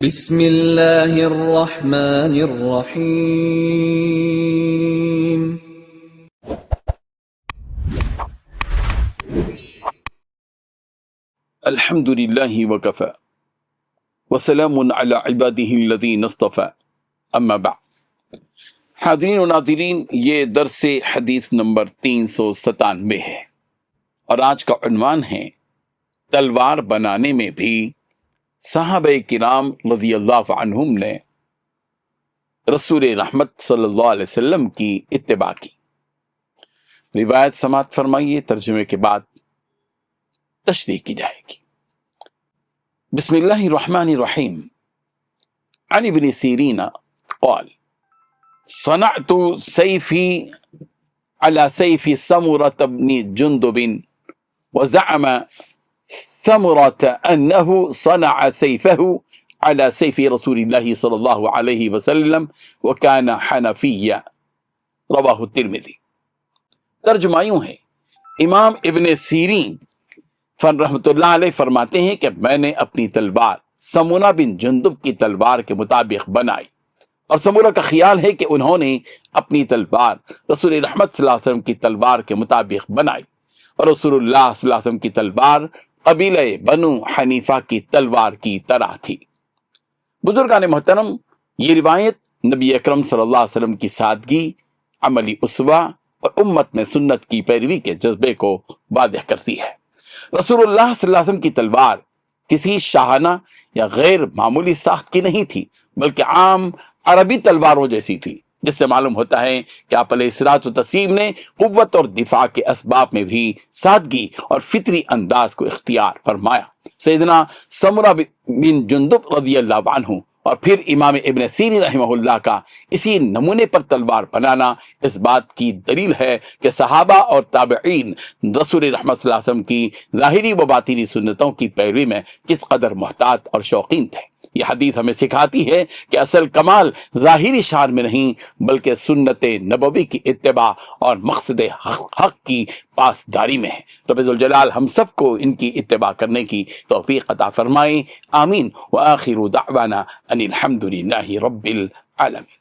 بسم اللہ الرحمن الرحیم۔ الحمد للہ وکفی وسلام علی عبادہ الذین اصطفی اما بعد۔ حاضرین و ناظرین، یہ درس حدیث نمبر 397 ہے اور آج کا عنوان ہے تلوار بنانے میں بھی صحابہ کرام رضی اللہ عنہم نے رسول رحمت صلی اللہ علیہ وسلم کی اتباع کی۔ روایت سماعت فرمائیے، ترجمے کے بعد تشریح کی جائے گی۔ بسم اللہ الرحمن الرحیم۔ عن ابن سیرین قال صنعت سیفی على سیف سمرة بن جندب وزعم سمرة أنه صنع سيفه على سيف رسول الله صلى الله عليه وسلم وكان حنفيا، رواہ الترمذی۔ ترجمہ یوں ہے، امام ابن سیرین رحمۃ اللہ علیہ فرماتے ہیں کہ میں نے اپنی تلوار سمورہ بن جندب کی تلوار کے مطابق بنائی، اور سمورہ کا خیال ہے کہ انہوں نے اپنی تلوار رسول رحمت صلی اللہ علیہ وسلم کی تلوار کے مطابق بنائی، اور رسول اللہ صلی اللہ علیہ وسلم کی تلوار قبیلہ بنو حنیفہ کی تلوار کی طرح تھی۔ بزرگان محترم، یہ روایت نبی اکرم صلی اللہ علیہ وسلم کی سادگی، عملی اسوہ اور امت میں سنت کی پیروی کے جذبے کو واضح کرتی ہے۔ رسول اللہ صلی اللہ علیہ وسلم کی تلوار کسی شاہانہ یا غیر معمولی ساخت کی نہیں تھی، بلکہ عام عربی تلواروں جیسی تھی، جس سے معلوم ہوتا ہے کہ آپ علیہ الصلوۃ والتسلیم نے قوت اور دفاع کے اسباب میں بھی سادگی اور فطری انداز کو اختیار فرمایا۔ سیدنا سمرہ بن جندب رضی اللہ عنہ اور پھر امام ابن سیرین رحمہ اللہ کا اسی نمونے پر تلوار بنانا اس بات کی دلیل ہے کہ صحابہ اور تابعین رسول رحمت صلی اللہ علیہ وسلم کی ظاہری و باطنی سنتوں کی پیروی میں کس قدر محتاط اور شوقین تھے۔ یہ حدیث ہمیں سکھاتی ہے کہ اصل کمال ظاہری شان میں نہیں، بلکہ سنت نبوی کی اتباع اور مقصد حق کی پاسداری میں ہے۔ رب ذوالجلال ہم سب کو ان کی اتباع کرنے کی توفیق عطا فرمائے، آمین۔ وآخر دعوانا ان الحمد للہ رب العالمین۔